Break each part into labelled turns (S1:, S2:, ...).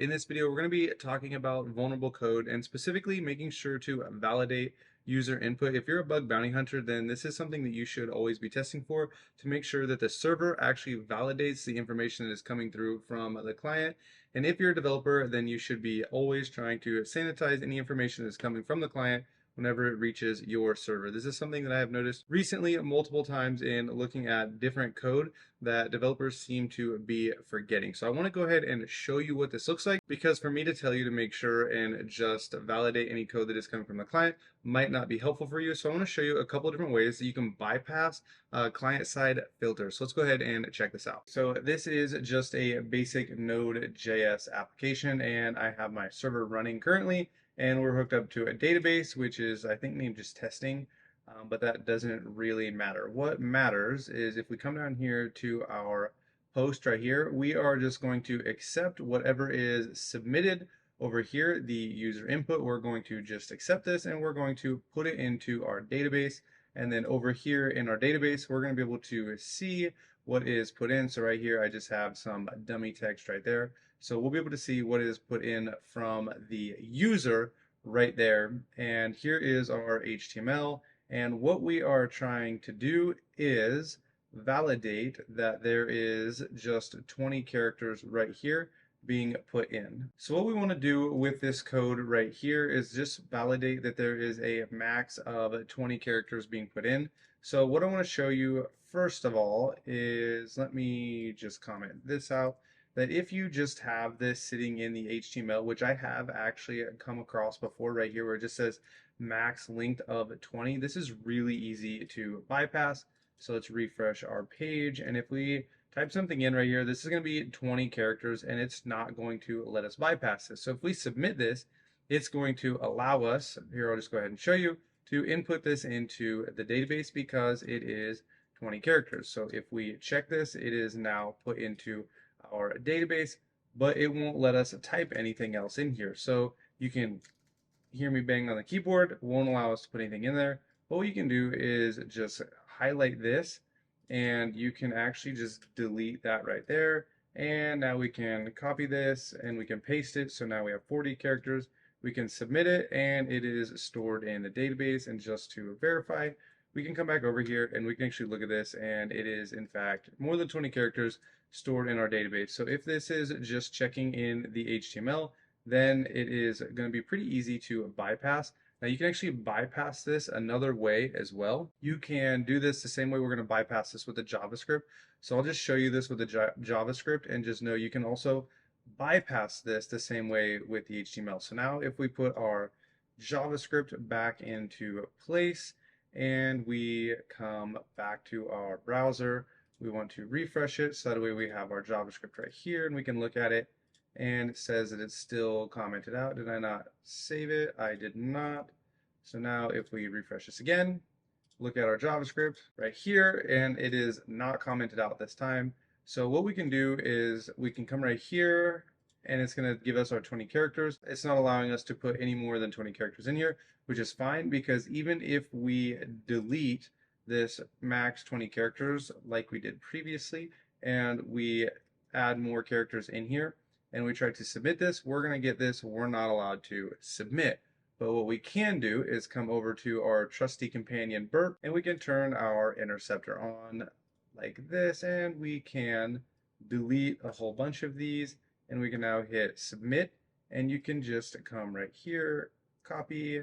S1: In this video, we're going to be talking about vulnerable code and specifically making sure to validate user input. If you're a bug bounty hunter, then this is something that you should always be testing for to make sure that the server actually validates the information that is coming through from the client. And if you're a developer, then you should be always trying to sanitize any information that's coming from the client whenever it reaches your server. This is something that I have noticed recently multiple times in looking at different code that developers seem to be forgetting. So I want to go ahead and show you what this looks like, because for me to tell you to make sure and just validate any code that is coming from the client might not be helpful for you. So I want to show you a couple of different ways that you can bypass client-side filters. So let's go ahead and check this out. So this is just a basic node.js application, and I have my server running currently, and we're hooked up to a database, which is, I think, named just testing. But that doesn't really matter. What matters is if we come down here to our post right here, we are just going to accept whatever is submitted over here, the user input. We're going to just accept this and we're going to put it into our database. And then over here in our database, we're going to be able to see what is put in. So right here, I just have some dummy text right there. So we'll be able to see what is put in from the user right there. And here is our HTML. And what we are trying to do is validate that there is just 20 characters right here being put in. So what we want to do with this code right here is just validate that there is a max of 20 characters being put in. So what I want to show you first of all is, let me just comment this out, that if you just have this sitting in the HTML, which I have actually come across before right here, where it just says max length of 20. This is really easy to bypass. So let's refresh our page. And if we type something in right here, this is going to be 20 characters and it's not going to let us bypass this. So if we submit this, it's going to allow us, here I'll just go ahead and show you, to input this into the database because it is 20 characters. So if we check this, it is now put into our database, but it won't let us type anything else in here. So you can hear me bang on the keyboard, won't allow us to put anything in there. But what you can do is just highlight this and you can actually just delete that right there. And now we can copy this and we can paste it. So now we have 40 characters. We can submit it and it is stored in the database. And just to verify, we can come back over here and we can actually look at this, and it is in fact more than 20 characters stored in our database. So if this is just checking in the HTML, then it is going to be pretty easy to bypass. Now you can actually bypass this another way as well. You can do this the same way we're going to bypass this with the JavaScript. So I'll just show you this with the JavaScript, and just know you can also bypass this the same way with the HTML. So now if we put our JavaScript back into place and we come back to our browser, we want to refresh it so that way we have our JavaScript right here and we can look at it, and it says that it's still commented out. Did I not save it? I did not. So now if we refresh this again, look at our JavaScript right here, and it is not commented out this time. So what we can do is we can come right here and it's going to give us our 20 characters. It's not allowing us to put any more than 20 characters in here, which is fine, because even if we delete this max 20 characters like we did previously and we add more characters in here, and we try to submit this, we're going to get this, we're not allowed to submit. But what we can do is come over to our trusty companion burp, and we can turn our interceptor on like this, and we can delete a whole bunch of these, and we can now hit submit, and you can just come right here, copy,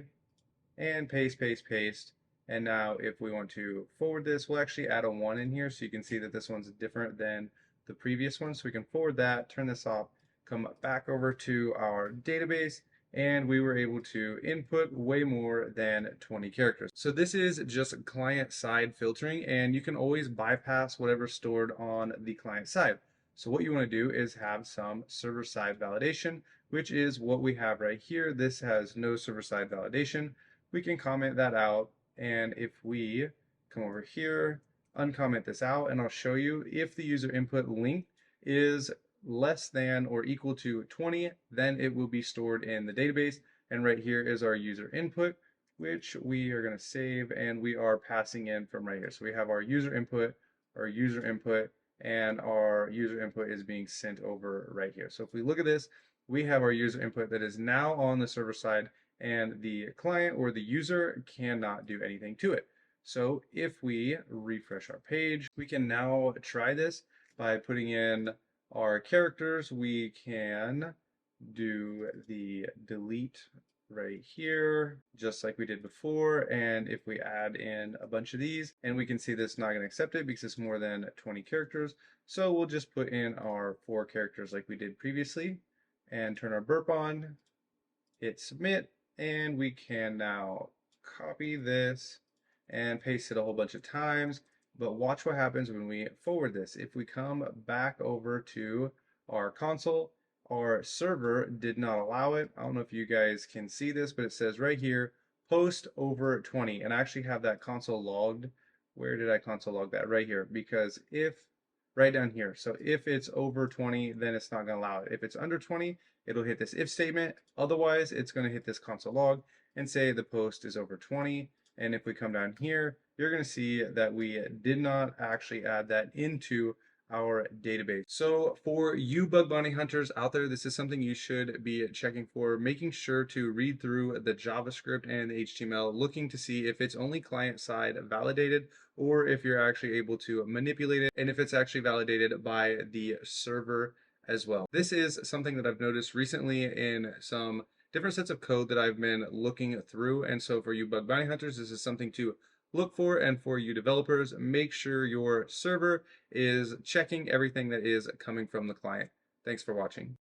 S1: and paste, paste, paste. And now if we want to forward this, we'll actually add a 1 in here so you can see that this one's different than the previous one. So we can forward that, turn this off, come back over to our database, and we were able to input way more than 20 characters. So this is just client-side filtering, and you can always bypass whatever's stored on the client side. So what you want to do is have some server-side validation, which is what we have right here. This has no server-side validation. We can comment that out, and if we come over here, uncomment this out, and I'll show you if the user input length is less than or equal to 20, then it will be stored in the database. And right here is our user input, which we are going to save, and we are passing in from right here. So we have our user input, and our user input is being sent over right here. So if we look at this, we have our user input that is now on the server side, and the client or the user cannot do anything to it. So if we refresh our page, we can now try this by putting in our characters. We can do the delete right here, just like we did before. And if we add in a bunch of these, and we can see this not going to accept it because it's more than 20 characters. So we'll just put in our 4 characters like we did previously and turn our burp on, hit submit, and we can now copy this and paste it a whole bunch of times. But watch what happens when we forward this. If we come back over to our console, our server did not allow it. I don't know if you guys can see this, but it says right here, post over 20. And I actually have that console logged. Where did I console log that? Right here. Because if, right down here. So if it's over 20, then it's not going to allow it. If it's under 20, it'll hit this if statement. Otherwise, it's going to hit this console log and say the post is over 20. And if we come down here, you're going to see that we did not actually add that into our database. So for you bug bounty hunters out there, this is something you should be checking for, making sure to read through the JavaScript and the HTML, looking to see if it's only client side validated or if you're actually able to manipulate it and if it's actually validated by the server as well. This is something that I've noticed recently in some different sets of code that I've been looking through. And so for you bug bounty hunters, this is something to look for. And for you developers, make sure your server is checking everything that is coming from the client. Thanks for watching.